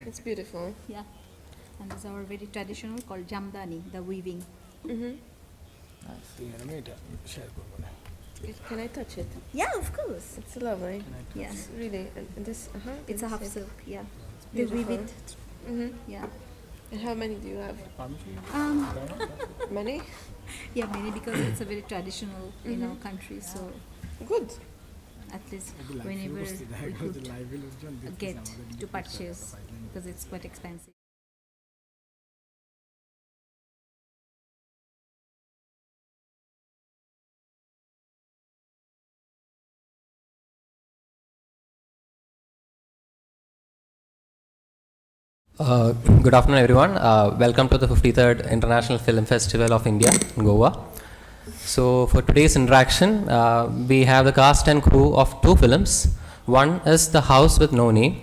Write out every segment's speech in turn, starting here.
It's beautiful. Yeah. And this is our very traditional called jamdani, the weaving. Can I touch it? Yeah, of course. It's lovely. Yeah. It's really, this, It's a half silk, yeah. They beautiful. weave it. Yeah. And how many do you have? Many? Yeah, mainly because it's a very traditional, country. So Good. at least whenever we could get to purchase, because it's quite expensive. Good afternoon, everyone. Welcome to the 53rd International Film Festival of India in Goa. So, for today's interaction, we have the cast and crew of two films. One is The House with No Name.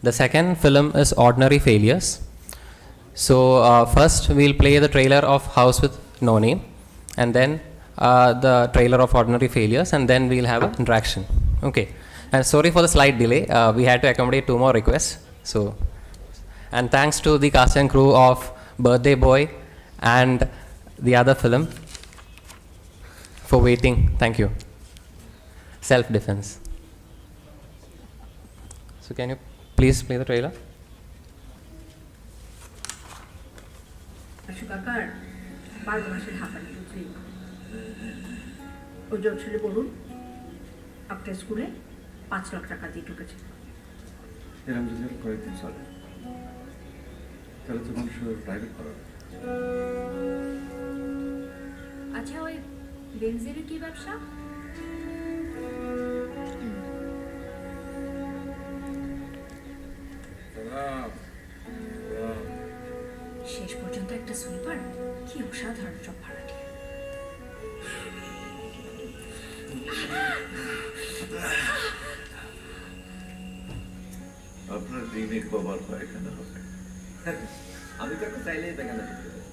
The second film is Ordinary Failures. So, first we'll play the trailer of House with No Name, and then the trailer of Ordinary Failures, and then we'll have an interaction. Okay. And sorry for the slight delay. We had to accommodate two more requests. So. And thanks to the cast and crew of Birthday Boy and the other film for waiting. Thank you. Self-defense. So can you please play the trailer? কাকার 12 মাসের হাঁপানি বুঝলি ওই জন্য ছেলে বলুন আপনার স্কুলে 5 লাখ টাকা দিয়ে ঢুকেছে এরকম যদি কয়েকদিন চলে তাহলে তো মানুষের প্রাইভেট করা আচ্ছা ওই বেনজিনের কি ব্যবসা শেষ পর্যন্ত একটা সুইপার কি অসাধারণ সব ভাড়াটিয়া আপনার দিনে বাবার পায়খানা হবে আমি তো একটা চাইলেই পায়খানা করতে পারি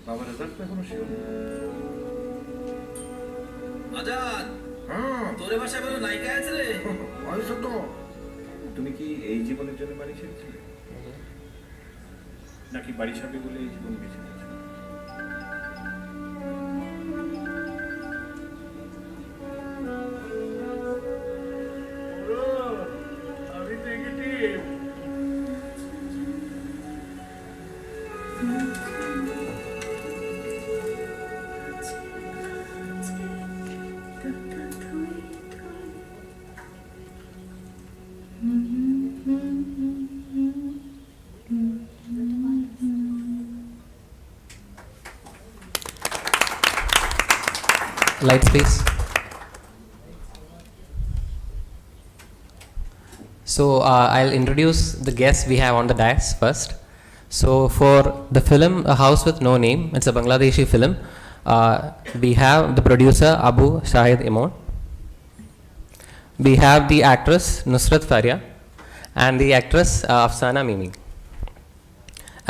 বাবার রেজাল্ট তো এখনো শিওর আজাদ তোরে ভাষা বলো নায়িকা আছে রে বয়স তো তুমি কি এই জীবনের জন্য বাড়ি ছেড়েছিলে নাকি বাড়ি সাথে বলে এই জীবন বেছে নিয়েছো Lights, please. So I'll introduce the guests we have on the dais first. So for the film A House with No Name, it's a Bangladeshi film. We have the producer Abu Shahid Imon. We have the actress Nusrat Faria and the actress Afsana Mimi.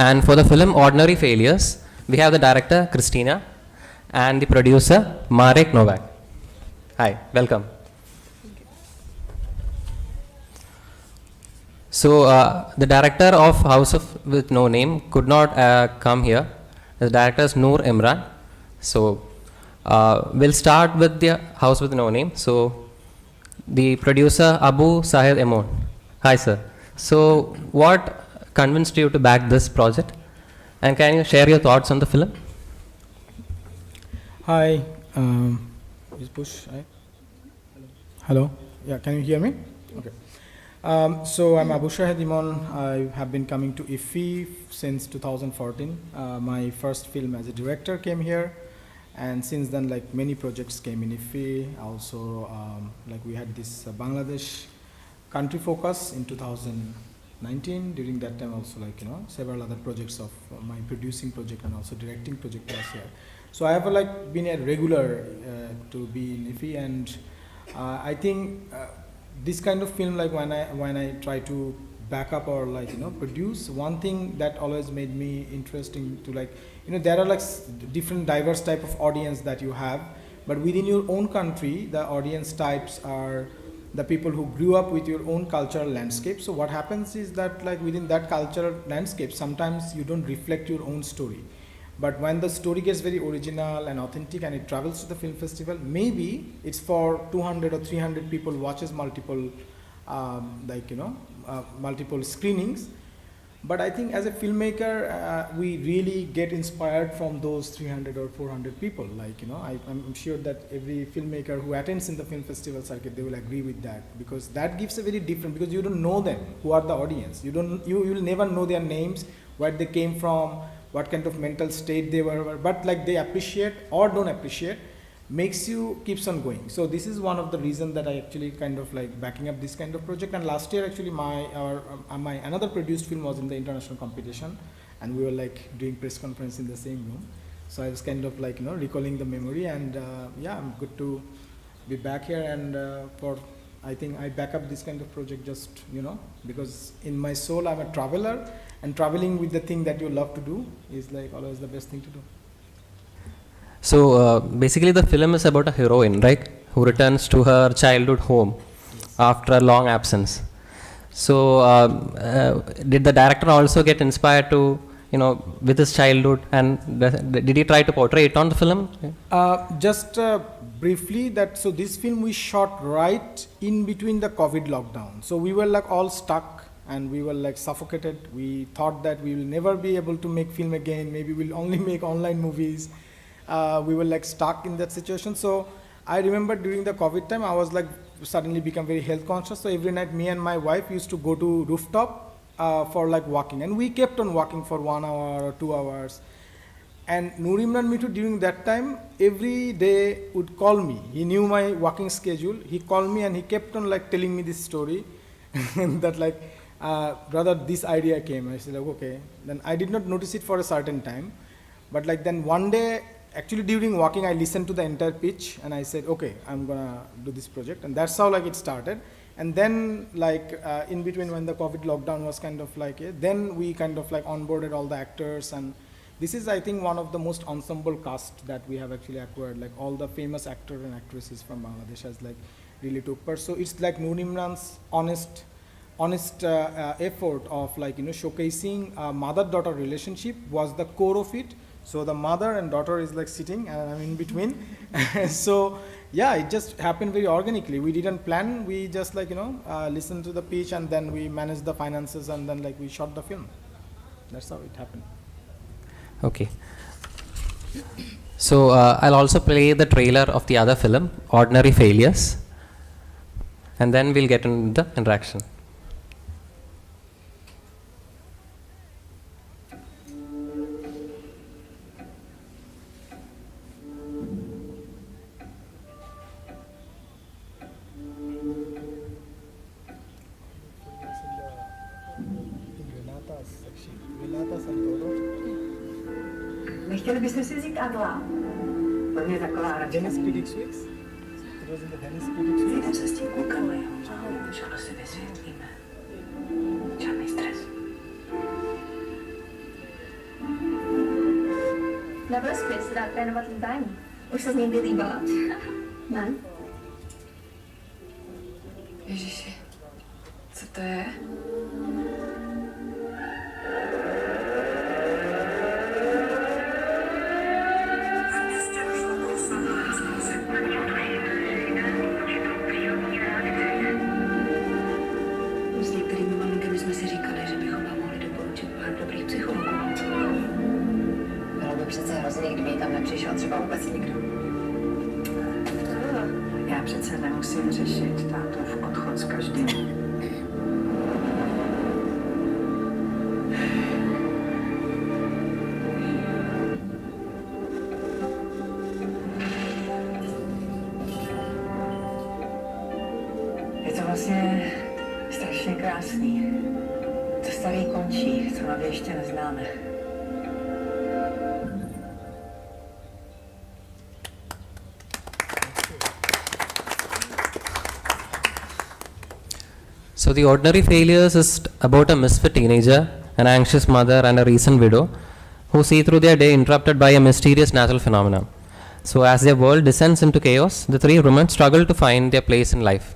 And for the film Ordinary Failures, we have the director Christina and the producer Marek Novak. Hi, welcome. So the director of House with No Name could not come here. The director is Noor Imran. So we'll start with the House with No Name. So the producer Abu Sahid Emon. Hi sir. So what convinced you to back this project? And can you share your thoughts on the film? Hi, is push, right? Hello, yeah, can you hear me? Okay. So I'm Abu Shahid Imon. I have been coming to IFFI since 2014. My first film as a director came here, and since then, like many projects came in IFFI. Also, like we had this Bangladesh country focus in 2019. During that time, also like several other projects of my producing project and also directing project was here. So I have like been a regular to be in IFFI, and I think this kind of film, like when I try to back up or like produce, one thing that always made me interesting to like there are like different diverse type of audience that you have, but within your own country the audience types are the people who grew up with your own cultural landscape. So what happens is that like within that cultural landscape, sometimes you don't reflect your own story. But when the story gets very original and authentic and it travels to the film festival, maybe it's for 200 or 300 people watches multiple, multiple screenings. But I think as a filmmaker, we really get inspired from those 300 or 400 people. I'm sure that every filmmaker who attends in the film festival circuit, they will agree with that, because that gives a very different, because you don't know them, who are the audience. You will never know their names, where they came from, what kind of mental state they were, but like they appreciate or don't appreciate, makes you keeps on going. So this is one of the reasons that I actually kind of like backing up this kind of project. And last year actually my another produced film was in the international competition, and we were like doing press conference in the same room. So I was kind of like recalling the memory, and I'm good to be back here. And I think I back up this kind of project just because in my soul I'm a traveler, and traveling with the thing that you love to do is like always the best thing to do. So basically the film is about a heroine, right, who returns to her childhood home after a long absence. So did the director also get inspired to, with his childhood, and did he try to portray it on the film? Just briefly, so this film we shot right in between the COVID lockdown. So we were like all stuck and we were like suffocated. We thought that we will never be able to make film again. Maybe we'll only make online movies. We were like stuck in that situation. So I remember during the COVID time, I was like suddenly become very health conscious. So every night me and my wife used to go to rooftop for like walking, and we kept on walking for 1 hour or 2 hours. And Nurimran Mitu during that time every day would call me. He knew my walking schedule. He called me and he kept on like telling me this story that like brother, this idea came. I said like, okay. Then I did not notice it for a certain time, but like then one day, actually during walking, I listened to the entire pitch and I said, okay, I'm gonna do this project. And that's how like it started. And then like in between when the COVID lockdown was kind of like, then we kind of like onboarded all the actors. And this is, I think, one of the most ensemble cast that we have actually acquired. Like all the famous actors and actresses from Bangladesh has like really took part. So it's like Nurimran's honest effort of like, showcasing a mother-daughter relationship was the core of it. So the mother and daughter is like sitting and I'm in between. So yeah, it just happened very organically. We didn't plan. We just like, listened to the pitch and then we managed the finances and then like we shot the film. That's how it happened. Okay. So I'll also play the trailer of the other film, Ordinary Failures, and then we'll get into the interaction. Nechtěli byste si vzít Adla? On je taková radši. Venice Critics Weeks? It was in the Venice Critics Weeks? Jdem se s tím klukama, jo? Všechno si vysvětlíme. Žádný stres. Nebyl zpět se dá trénovat líbání. Už se s ním vylíbala. Ne? Ježiši, co to je? S některými maminkami jsme si říkali, že bychom vám mohli doporučit pár dobrých psychologů. Bylo by přece hrozný, kdyby tam nepřišel třeba vůbec nikdo. Já přece nemusím řešit tátův odchod s každým. Je to vlastně strašně krásný. To starý končí, co nově ještě neznáme. So The Ordinary Failures is about a misfit teenager, an anxious mother and a recent widow who see through their day interrupted by a mysterious natural phenomenon. So as their world descends into chaos, the three women struggle to find their place in life.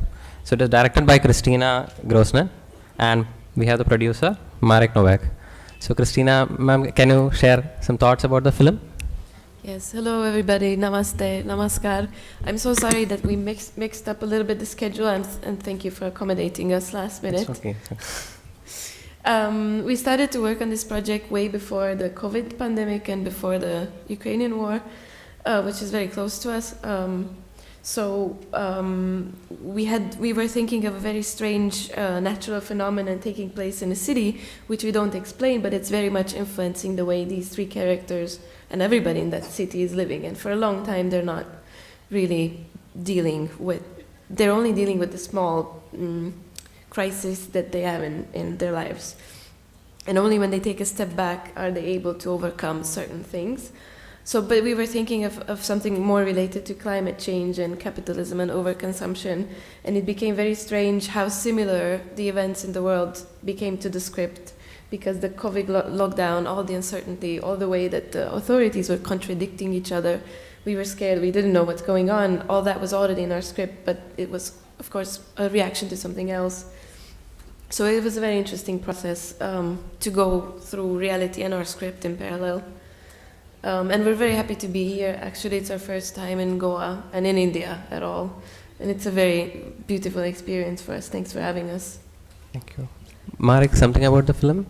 So it is directed by Christina Grossman, and we have the producer, Marek Novak. So Christina, ma'am, can you share some thoughts about the film? Yes, hello everybody, namaste, namaskar. I'm so sorry that we mixed up a little bit the schedule, and thank you for accommodating us last minute. It's okay. We started to work on this project way before the COVID pandemic and before the Ukrainian war, which is very close to us. We were thinking of a very strange natural phenomenon taking place in a city, which we don't explain, but it's very much influencing the way these three characters and everybody in that city is living. And for a long time, they're not really they're only dealing with the small crisis that they have in their lives. And only when they take a step back are they able to overcome certain things. But we were thinking of something more related to climate change and capitalism and overconsumption, and it became very strange how similar the events in the world became to the script, because the COVID lockdown, all the uncertainty, all the way that the authorities were contradicting each other, we were scared, we didn't know what's going on, all that was already in our script, but it was, of course, a reaction to something else. So it was a very interesting process to go through reality and our script in parallel. And we're very happy to be here. Actually, it's our first time in Goa and in India at all. And it's a very beautiful experience for us. Thanks for having us. Thank you. Marek, something about the film?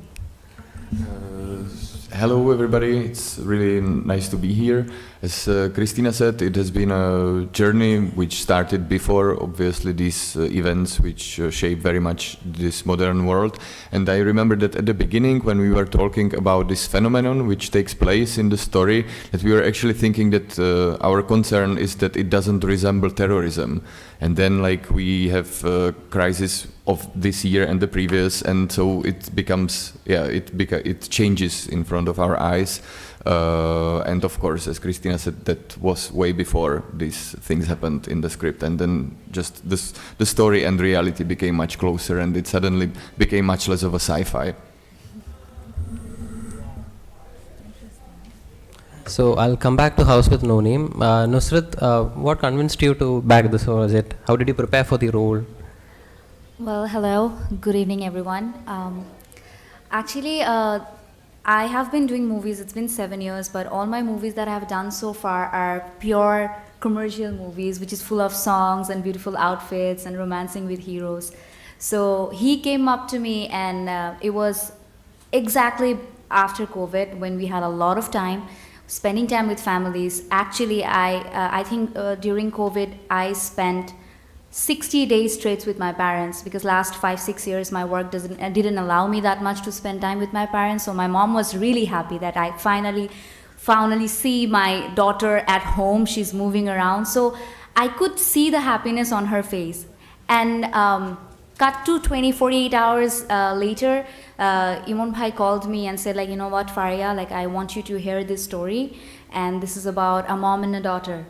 Hello everybody, it's really nice to be here. As Christina said, it has been a journey which started before, obviously, these events which shape very much this modern world. And I remember that at the beginning, when we were talking about this phenomenon which takes place in the story, that we were actually thinking that our concern is that it doesn't resemble terrorism. And then we have a crisis of this year and the previous, and so it becomes, it changes in front of our eyes. And of course, as Christina said, that was way before these things happened in the script. And then just the story and reality became much closer, and it suddenly became much less of a sci-fi. So I'll come back to House with No Name. Nusrat, what convinced you to back this project? How did you prepare for the role? Well, hello. Good evening, everyone. Actually, I have been doing movies. It's been 7 years, but all my movies that I have done so far are pure commercial movies, which is full of songs and beautiful outfits and romancing with heroes. So he came up to me, and it was exactly after COVID, when we had a lot of time, spending time with families. Actually, I think during COVID, I spent 60 days straight with my parents, because last 5-6 years my work didn't allow me that much to spend time with my parents. So my mom was really happy that I finally see my daughter at home. She's moving around, so I could see the happiness on her face. And cut to 48 hours later, Imon Bhai called me and said, you know what, Faria, I want you to hear this story, and this is about a mom and a daughter.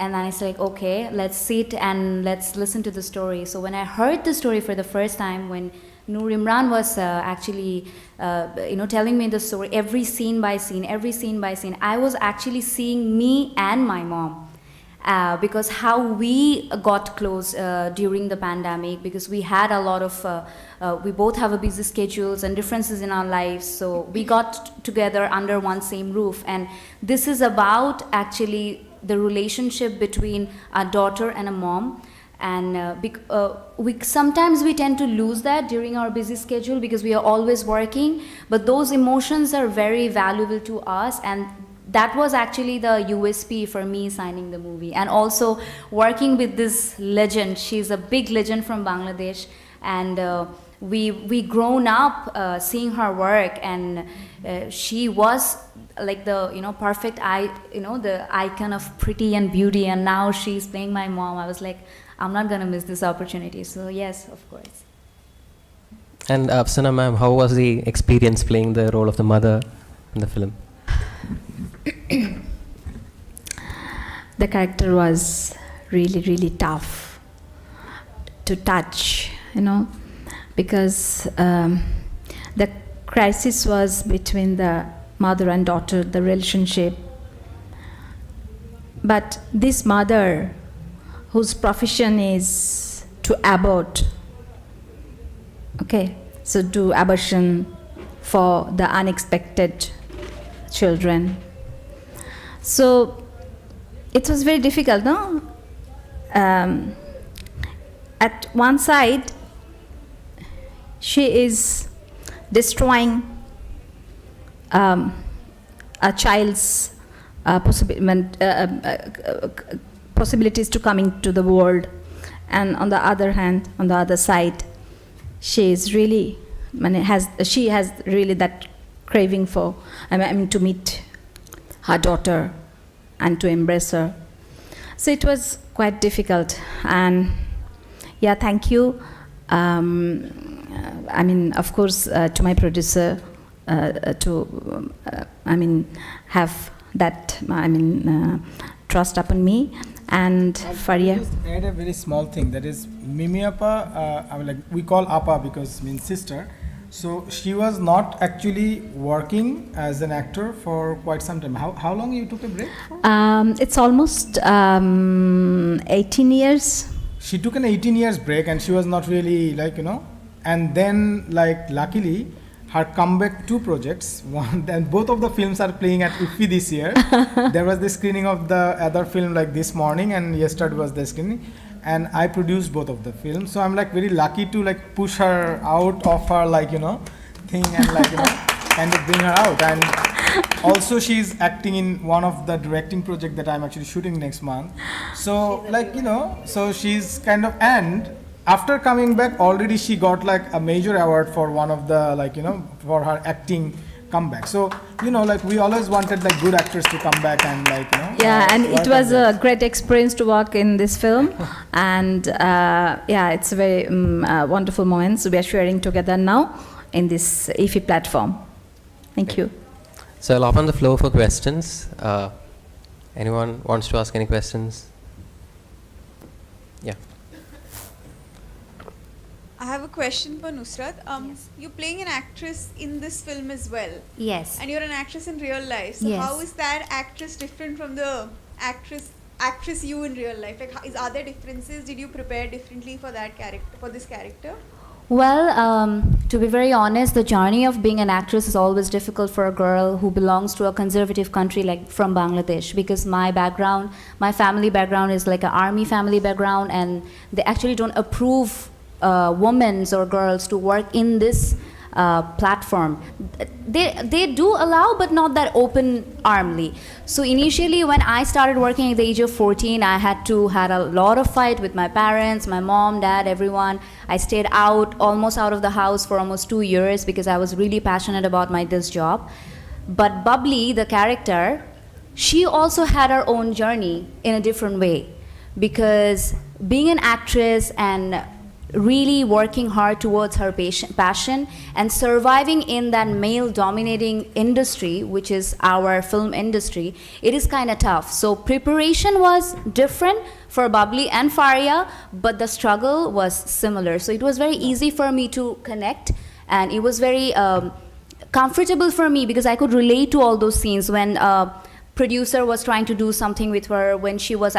And then I said, okay, let's sit and let's listen to the story. So when I heard the story for the first time, when Noor Imran was actually, telling me the story, every scene by scene, I was actually seeing me and my mom. Because how we got close during the pandemic, because we had a lot of, we both have a busy schedules and differences in our lives, so we got together under one same roof. And this is about actually the relationship between a daughter and a mom. And sometimes we tend to lose that during our busy schedule, because we are always working, but those emotions are very valuable to us, and that was actually the USP for me signing the movie. And also working with this legend. She's a big legend from Bangladesh, and we grown up seeing her work, and she was the perfect the icon of pretty and beauty, and now she's playing my mom. I was like, I'm not gonna miss this opportunity. So yes, of course. And Afsana ma'am, how was the experience playing the role of the mother in the film? The character was really, really tough to touch, because the crisis was between the mother and daughter, the relationship. But this mother, whose profession is to to abort. Okay, so do abortion for the unexpected children. So it was very difficult, no? At one side, she is destroying a child's possibilities to coming to the world, and on the other hand, on the other side, she is really she has really that craving for to meet her daughter and to embrace her. So it was quite difficult, and yeah, thank you. Of course, to my producer, have that, trust upon me, and Faria. Just add a very small thing, that is Mimi Appa, we call Appa because means sister. So she was not actually working as an actor for quite some time. How long you took a break for? It's almost 18 years. She took an 18 years break and she was not really and then luckily her comeback 2 projects, one, and both of the films are playing at IFFI this year. There was the screening of the other film this morning, and yesterday was the screening, and I produced both of the films. So I'm very lucky to push her out of her thing and kind of bring her out. And also she's acting in one of the directing project that I'm actually shooting next month. So so she's kind of, and after coming back already she got a major award for one of the for her acting comeback. So we always wanted good actors to come back and yeah, and it was a great experience to work in this film. And yeah, it's a very wonderful moment. So we are sharing together now in this IFFI platform. Thank you. So I'll open the floor for questions. Anyone wants to ask any questions? Yeah. I have a question for Nusrat. Yes. You're playing an actress in this film as well. Yes. And you're an actress in real life. So Yes. how is that actress different from the actress you in real life? Are there differences? Did you prepare differently for that character, for this character? Well, to be very honest, the journey of being an actress is always difficult for a girl who belongs to a conservative country like from Bangladesh, because my background, my family background is like an army family background, and they actually don't approve women or girls to work in this platform. They do allow, but not that open armly. So initially when I started working at the age of 14, I had a lot of fight with my parents, my mom, dad, everyone. I stayed almost out of the house for almost 2 years because I was really passionate about this job. But Bubbly, the character, she also had her own journey in a different way, because being an actress and really working hard towards her passion and surviving in that male-dominating industry, which is our film industry, it is kind of tough. So preparation was different for Bubbly and Faria, but the struggle was similar. So it was very easy for me to connect, and it was very comfortable for me because I could relate to all those scenes when producer was trying to do something with her, when she was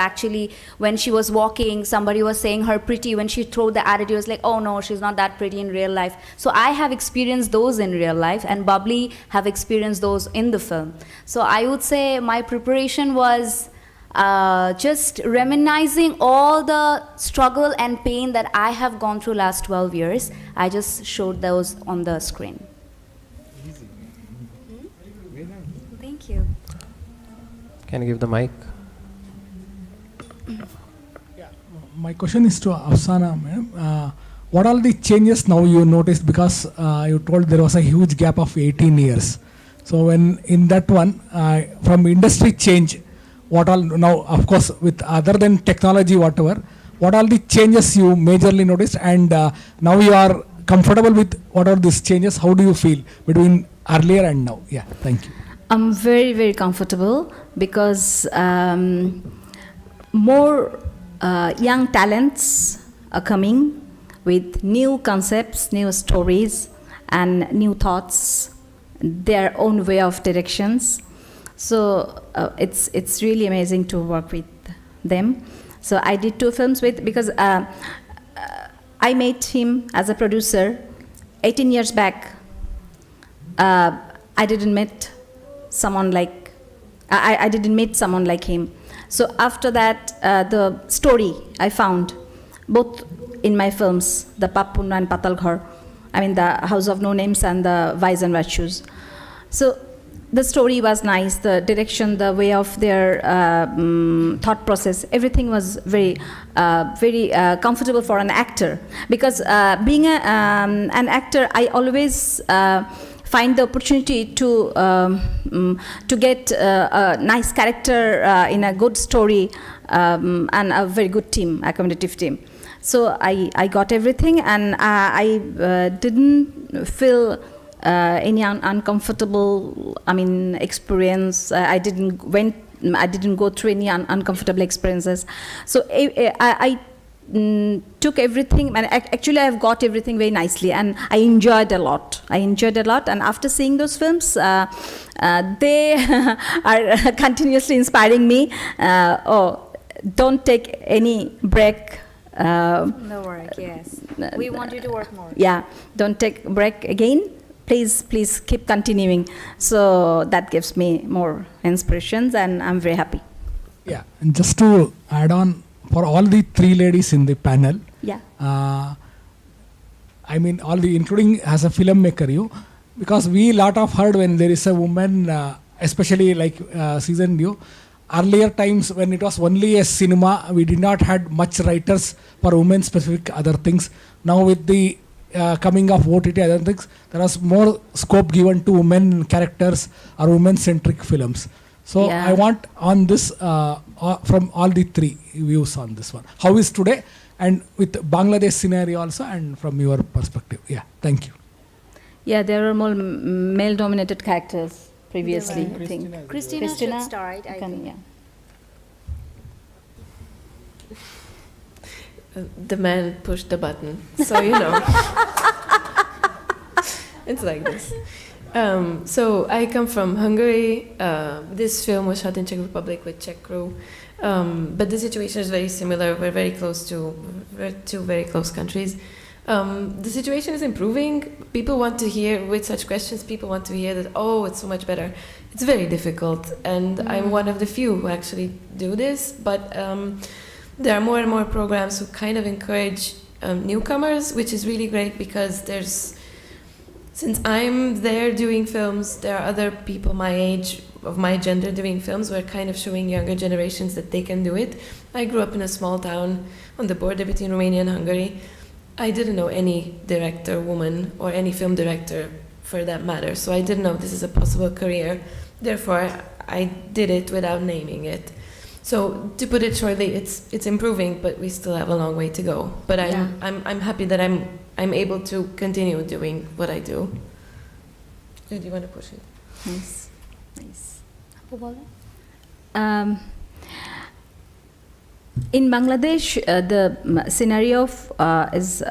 walking, somebody was saying her pretty, when she threw the attitude, it was like, oh no, she's not that pretty in real life. So I have experienced those in real life, and Bubbly have experienced those in the film. So I would say my preparation was just reminiscing all the struggle and pain that I have gone through last 12 years. I just showed those on the screen. Thank you. Can you give the mic? Yeah, my question is to Afsana, ma'am. What are the changes now you noticed, because you told there was a huge gap of 18 years. So when in that one, from industry change, what all now, of course, with other than technology, whatever, what are the changes you majorly noticed, and now you are comfortable with what are these changes? How do you feel between earlier and now? Yeah, thank you. I'm very, very comfortable because more young talents are coming with new concepts, new stories, and new thoughts, their own way of directions. So it's really amazing to work with them. So I did 2 films because I met him as a producer 18 years back. I didn't meet someone like I didn't meet someone like him. So after that, the story I found both in my films, the Pappun and Patalghar, I mean the House of No Names and the Vice and Virtues. So the story was nice, the direction, the way of their thought process, everything was very comfortable for an actor. Because being an actor, I always find the opportunity to get a nice character in a good story and a very good team, accommodative team. So I got everything, and I didn't feel any uncomfortable, experience. I didn't go through any uncomfortable experiences. So I took everything, and actually I've got everything very nicely, and I enjoyed a lot. And after seeing those films, they are continuously inspiring me. Don't take any break. No work, yes. We want you to work more. Yeah, don't take break again. Please keep continuing. So that gives me more inspirations, and I'm very happy. Yeah, and just to add on, for all the three ladies in the panel, yeah, including as a filmmaker, because we lot of heard when there is a woman, especially like season you. Earlier times when it was only a cinema, we did not had much writers for women specific other things. Now with the coming of OTT other things, there was more scope given to women characters or women centric films. So Yeah. I want on this from all the three views on this one. How is today, and with Bangladesh scenario also, and from your perspective. Yeah, thank you. Yeah, there were more male dominated characters previously, I think. Christina should start, I think. Yeah. The man pushed the button, so it's like this. So I come from Hungary. This film was shot in Czech Republic with Czech crew, but the situation is very similar. We're very close to two very close countries. The situation is improving. People want to hear, with such questions, people want to hear that, oh, it's so much better. It's very difficult, and I'm one of the few who actually do this, but there are more and more programs who kind of encourage newcomers, which is really great, because since I'm there doing films, there are other people my age, of my gender, doing films. We're kind of showing younger generations that they can do it. I grew up in a small town on the border between Romania and Hungary. I didn't know any director woman or any film director for that matter, so I didn't know this is a possible career. Therefore, I did it without naming it. So to put it shortly, it's improving, but we still have a long way to go. But I'm happy that I'm able to continue doing what I do. Do you want to push it? Nice. In Bangladesh, the scenario is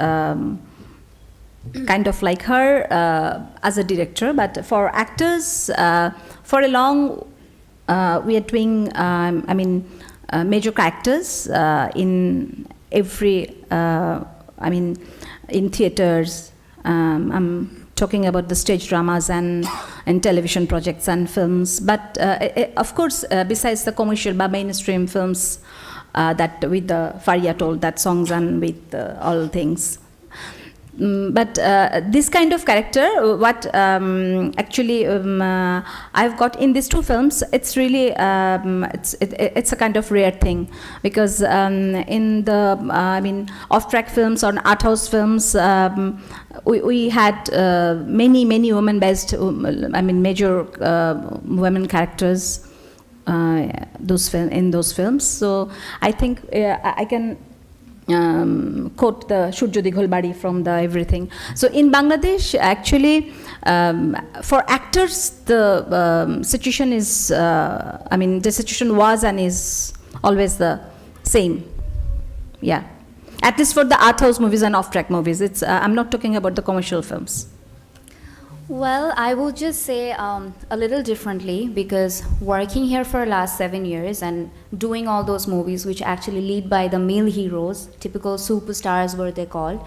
kind of like her as a director, but for actors, for a long, we are doing, major characters in every, in theaters. I'm talking about the stage dramas and television projects and films. But of course, besides the commercial but mainstream films, that with the Faria told, that songs and with all things. But this kind of character, what actually I've got in these two films, it's really it's a kind of rare thing, because in the off-track films or art house films, we had many women-based major women characters in those films. So I think I can quote the Shurjo Dighol Bari from the everything. So in Bangladesh, actually, for actors, the situation is, the situation was and is always the same. Yeah. At least for the art house movies and off-track movies. I'm not talking about the commercial films. Well, I will just say a little differently, because working here for the last 7 years and doing all those movies which actually lead by the male heroes, typical superstars were they called,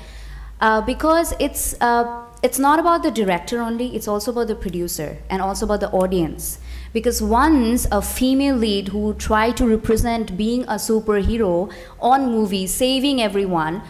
because it's not about the director only, it's also about the producer and also about the audience. Because once a female lead who try to represent being a superhero on movies, saving everyone,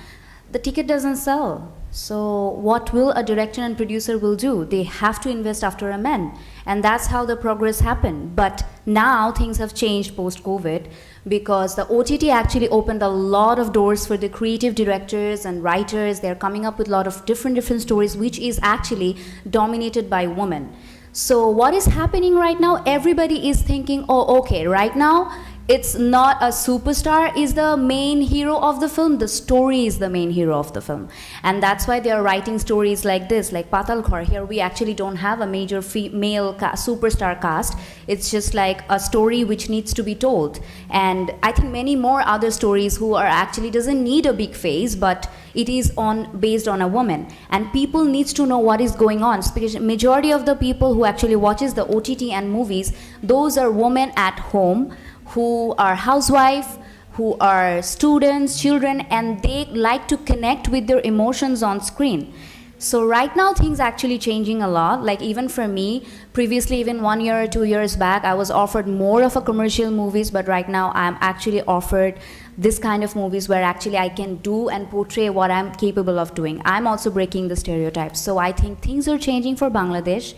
the ticket doesn't sell. So what will a director and producer will do? They have to invest after a man. And that's how the progress happened. But now things have changed post-COVID, because the OTT actually opened a lot of doors for the creative directors and writers. They're coming up with a lot of different stories, which is actually dominated by women. So what is happening right now? Everybody is thinking, oh, okay, right now, it's not a superstar is the main hero of the film, the story is the main hero of the film. And that's why they are writing stories like this, like Patalghar. Here we actually don't have a major female superstar cast. It's just like a story which needs to be told. And I think many more other stories who are actually doesn't need a big face, but it is based on a woman. And people needs to know what is going on. Because majority of the people who actually watches the OTT and movies, those are women at home, who are housewives, who are students, children, and they like to connect with their emotions on screen. So right now things actually changing a lot. Like even for me, previously even 1 year or 2 years back, I was offered more of a commercial movies, but right now I'm actually offered this kind of movies where actually I can do and portray what I'm capable of doing. I'm also breaking the stereotypes. So I think things are changing for Bangladesh.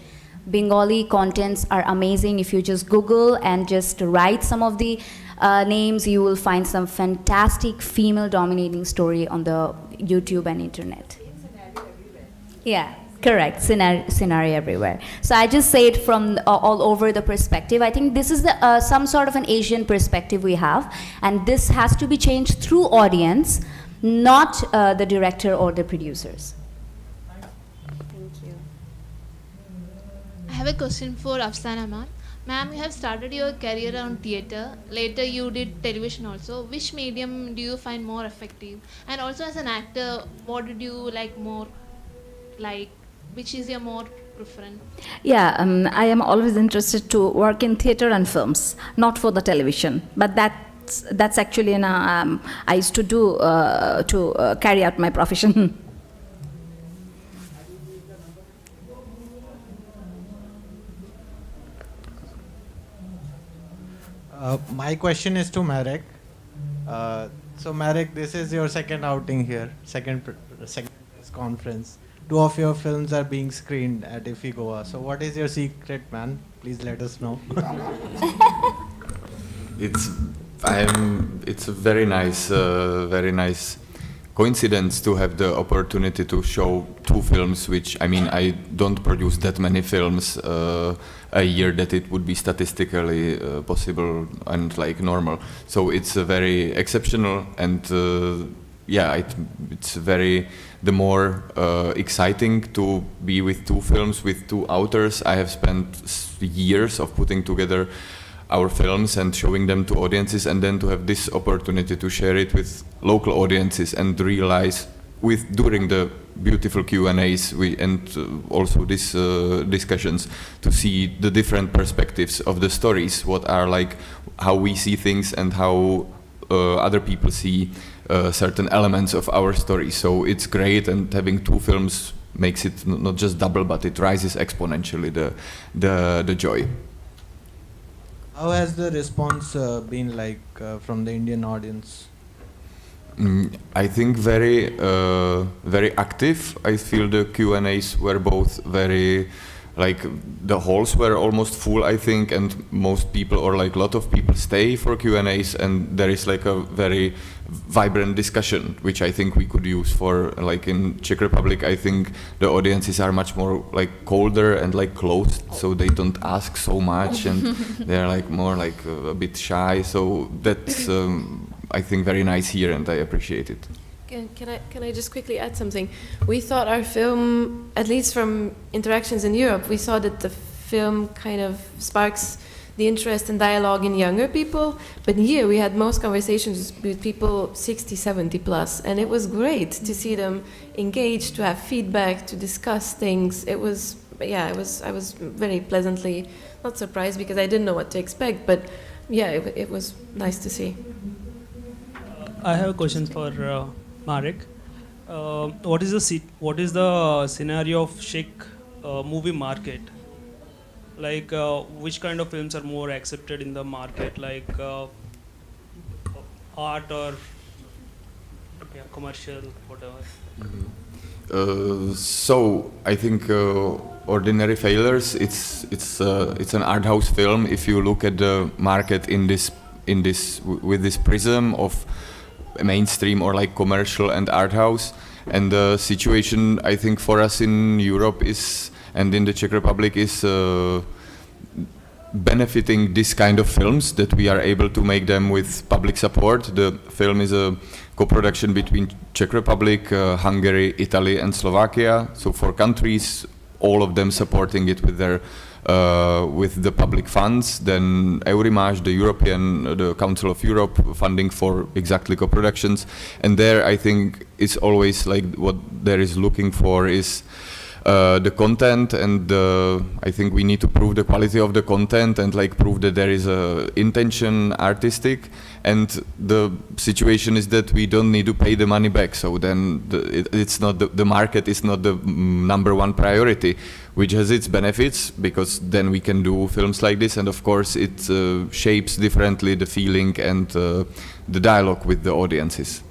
Bengali contents are amazing. If you just Google and just write some of the names, you will find some fantastic female dominating story on the YouTube and internet. Yeah, correct, scenario everywhere. So I just say it from all over the perspective. I think this is some sort of an Asian perspective we have, and this has to be changed through audience, not the director or the producers. I have a question for Afsana ma'am. Ma'am, you have started your career on theatre. Later you did television also. Which medium do you find more effective? And also as an actor, what did you like more? Like, which is your more preference? Yeah, I am always interested to work in theatre and films, not for the television. But that's actually I used to do to carry out my profession. My question is to Marek. So Marek, this is your second outing here, second press conference. 2 of your films are being screened at IFFI Goa. So what is your secret, man? Please let us know. It's a very nice coincidence to have the opportunity to show 2 films, which I don't produce that many films a year that it would be statistically possible and like normal. So it's very exceptional, and it's very the more exciting to be with 2 films with 2 authors. I have spent years of putting together our films and showing them to audiences, and then to have this opportunity to share it with local audiences and realize during the beautiful Q&As and also these discussions, to see the different perspectives of the stories, what are like how we see things and how other people see certain elements of our story. So it's great, and having 2 films makes it not just double, but it rises exponentially the joy. How has the response been like from the Indian audience? I think very active. I feel the Q&As were both very, like the halls were almost full, I think, and most people, or like a lot of people, stay for Q&As, and there is like a very vibrant discussion, which I think we could use for, like in Czech Republic, I think the audiences are much more like colder and like closed, so they don't ask so much, and they're like more like a bit shy. So that's I think very nice here, and I appreciate it. Can I just quickly add something? We thought our film, at least from interactions in Europe, we saw that the film kind of sparks the interest and dialogue in younger people, but here we had most conversations with people 60, 70 plus, and it was great to see them engaged, to have feedback, to discuss things. It was but yeah, I was very pleasantly not surprised because I didn't know what to expect, but yeah, it was nice to see. I have a question for Marek. What is the scenario of Czech movie market? Like, which kind of films are more accepted in the market, like art or commercial, whatever? So I think Ordinary Failures, it's an art house film. If you look at the market with this prism of mainstream or like commercial and art house, and the situation I think for us in Europe is, and in the Czech Republic, is benefiting this kind of films, that we are able to make them with public support. The film is a co-production between Czech Republic, Hungary, Italy and Slovakia. So 4 countries, all of them supporting it with their with the public funds. Then Eurimage, the Council of Europe, funding for exactly co-productions. And there I think it's always like what there is looking for is the content, and I think we need to prove the quality of the content and like prove that there is a intention artistic, and the situation is that we don't need to pay the money back. So then it's not the market is not the number one priority, which has its benefits because then we can do films like this, and of course it shapes differently the feeling and the dialogue with the audiences.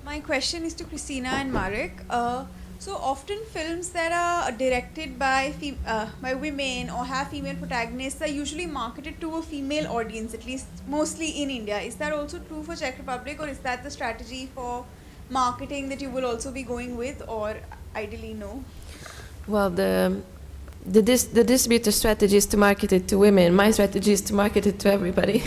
My question is to Christina and Marek. So often films that are directed by women or have female protagonists are usually marketed to a female audience, at least mostly in India. Is that also true for Czech Republic, or is that the strategy for marketing that you will also be going with, or ideally no? Well, the distributor strategy is to market it to women. My strategy is to market it to everybody.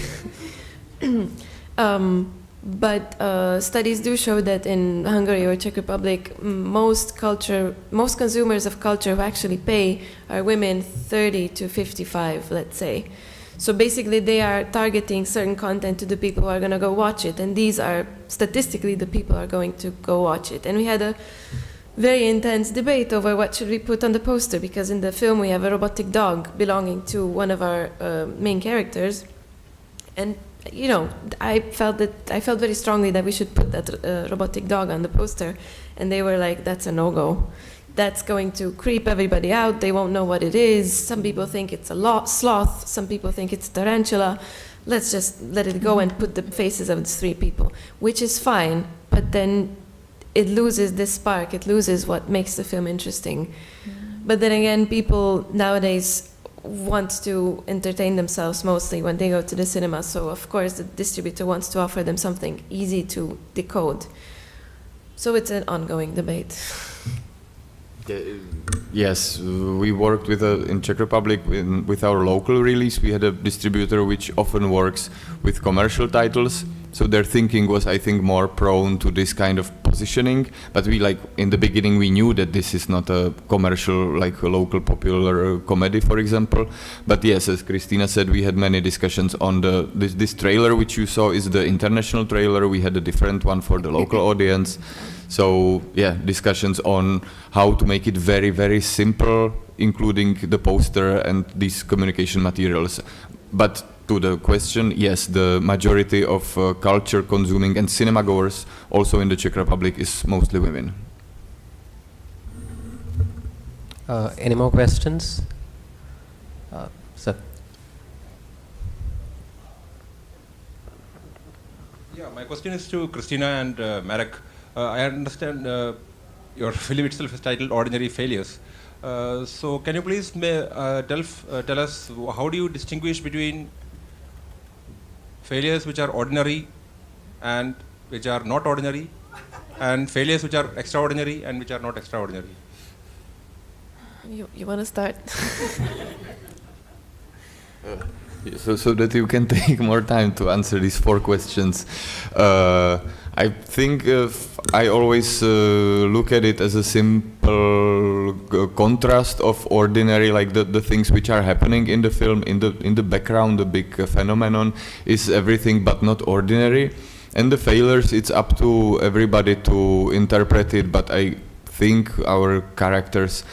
But studies do show that in Hungary or Czech Republic, most consumers of culture who actually pay are women 30 to 55, let's say. So basically they are targeting certain content to the people who are going to go watch it, and these are statistically the people who are going to go watch it. And we had a very intense debate over what should we put on the poster, because in the film we have a robotic dog belonging to one of our main characters, and you know, I felt very strongly that we should put that robotic dog on the poster, and they were like, that's a no-go. That's going to creep everybody out. They won't know what it is. Some people think it's a sloth. Some people think it's a tarantula. Let's just let it go and put the faces of the 3 people, which is fine, but then it loses this spark. It loses what makes the film interesting. But then again, people nowadays want to entertain themselves mostly when they go to the cinema, so of course the distributor wants to offer them something easy to decode. So it's an ongoing debate. Yes, we worked with in Czech Republic with our local release. We had a distributor which often works with commercial titles, so their thinking was, I think, more prone to this kind of positioning. But we, like, in the beginning we knew that this is not a commercial, like a local popular comedy, for example. But yes, as Christina said, we had many discussions on this trailer which you saw is the international trailer. We had a different one for the local audience. So yeah, discussions on how to make it very, very simple, including the poster and these communication materials. But to the question, yes, the majority of culture consuming and cinema goers also in the Czech Republic is mostly women. Any more questions? Sir. Yeah, my question is to Christina and Marek. I understand your film itself is titled Ordinary Failures. So can you please tell us how do you distinguish between failures which are ordinary and which are not ordinary, and failures which are extraordinary and which are not extraordinary? You want to start? So that you can take more time to answer these 4 questions. I think I always look at it as a simple contrast of ordinary, like the things which are happening in the film, in the background. The big phenomenon is everything but not ordinary, And the failures, it's up to everybody to interpret it, but I think our characters,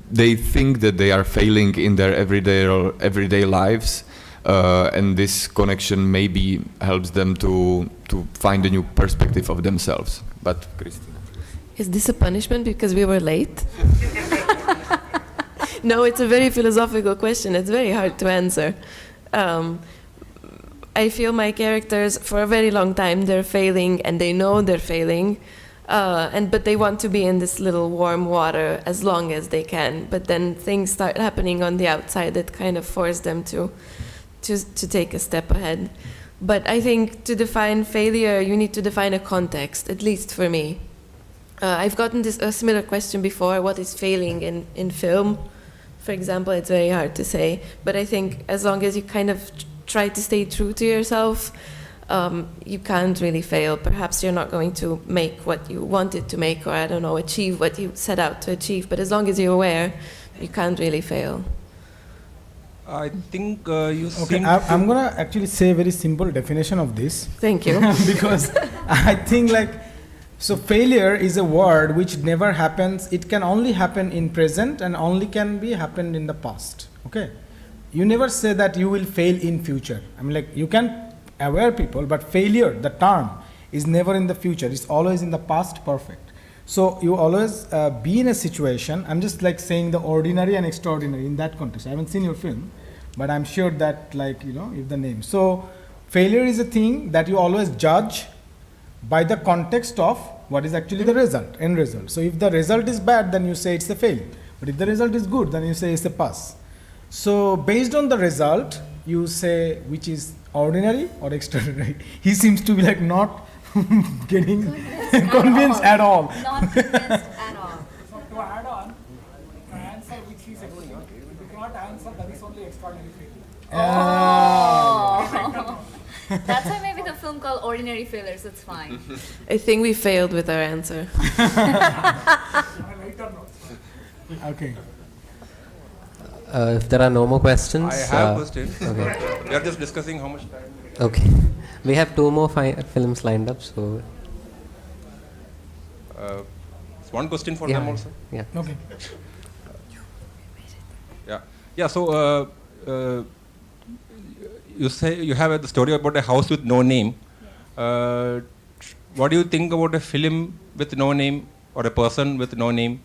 they think that they are failing in their everyday lives, and this connection maybe helps them to find a new perspective of themselves. But Christina. Is this a punishment because we were late? No, it's a very philosophical question. It's very hard to answer. I feel my characters, for a very long time, they're failing, and they know they're failing, but they want to be in this little warm water as long as they can. But then things start happening on the outside that kind of force them to take a step ahead. But I think to define failure, you need to define a context, at least for me. I've gotten a similar question before, what is failing in film? For example, it's very hard to say, but I think as long as you kind of try to stay true to yourself, you can't really fail. Perhaps you're not going to make what you wanted to make, or I don't know, achieve what you set out to achieve, but as long as you're aware, you can't really fail. I think you Okay, I'm going to actually say a very simple definition of this. Thank you. Because I think so failure is a word which never happens. It can only happen in present and only can be happened in the past. Okay? You never say that you will fail in future. I mean, you can aware people, but failure, the term, is never in the future. It's always in the past perfect. So you always be in a situation, I'm just saying the ordinary and extraordinary in that context. I haven't seen your film, but I'm sure that if the name. So failure is a thing that you always judge by the context of what is actually the result, end result. So if the result is bad, then you say it's a fail. But if the result is good, then you say it's a pass. So based on the result, you say which is ordinary or extraordinary. He seems to be not getting convinced at all. Not convinced at all. So to add on, the answer which he said, you cannot answer that is only extraordinary failure. Oh. That's why maybe the film called Ordinary Failures, it's fine. I think we failed with our answer. Okay. If there are no more questions. I have a question. Okay. We are just discussing how much time. Okay. We have 2 more films lined up, so. One question for yeah, them also. Yeah. Okay. Yeah. So you say you have the story about a house with no name. What do you think about a film with no name or a person with no name?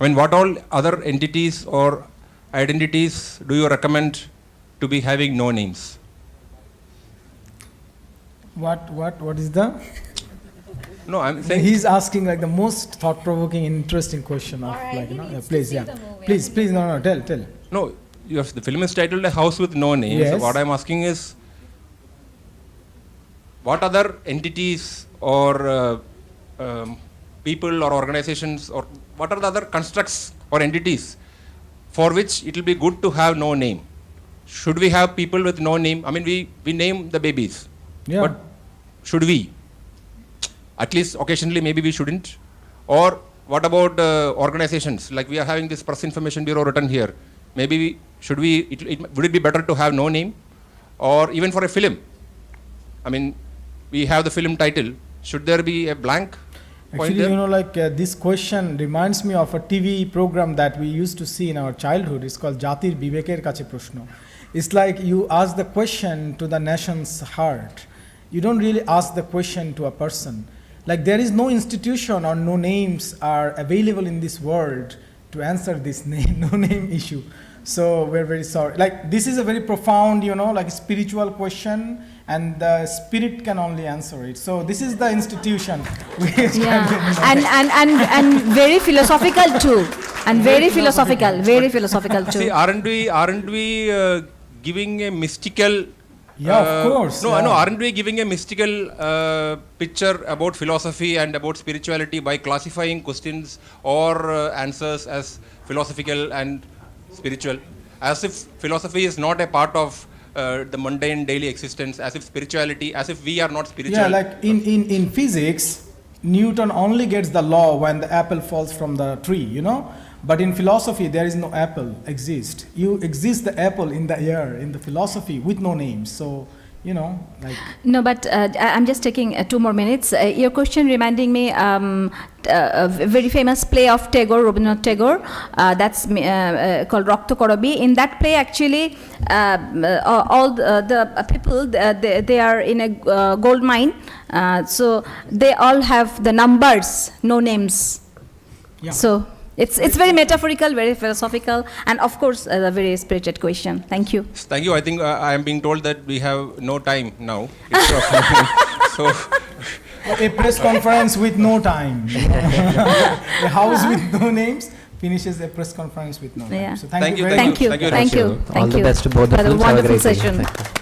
I mean, what all other entities or identities do you recommend to be having no names? What is the? No, I'm saying he's asking the most thought-provoking, interesting question of please, yeah, please, no, tell. No, the film is titled A House with No Name. Yes. So what I'm asking is, what other entities or people or organizations, or what are the other constructs or entities for which it will be good to have no name? Should we have people with no name? I mean, we name the babies, but should we? At least occasionally, maybe we shouldn't. Or what about organizations? Like we are having this Press Information Bureau written here. Maybe would it be better to have no name? Or even for a film? I mean, we have the film title. Should there be a blank? Actually, this question reminds me of a TV program that we used to see in our childhood. It's called Jatir Bibeker Kache Proshno. It's like you ask the question to the nation's heart. You don't really ask the question to a person. There is no institution or no names are available in this world to answer this no name issue. So we're very sorry. This is a very profound, spiritual question, and the spirit can only answer it. So this is the institution. and very philosophical too. And very philosophical too. See, aren't we giving a mystical? Yeah, of course. No, aren't we giving a mystical picture about philosophy and about spirituality by classifying questions or answers as philosophical and spiritual? As if philosophy is not a part of the mundane daily existence, as if spirituality, as if we are not spiritual. Yeah, in physics, Newton only gets the law when the apple falls from the tree, But in philosophy, there is no apple exist. You exist the apple in the air, in the philosophy, with no names. So, you know, like. No, but I'm just taking 2 more minutes. Your question reminding me a very famous play of Tagore, Rabindranath Tagore, that's called Rakto Korobi. In that play, actually, all the people, they are in a gold mine, so they all have the numbers, no names. Yeah. So it's very metaphorical, very philosophical, and of course a very spirited question. Thank you. Thank you. I think I am being told that we have no time now. So. A press conference with no time. A house with no names finishes a press conference with no time. Yeah. So thank you you. very much. Thank you. All the best to both the For the films. Have a wonderful great day. session. Thank you.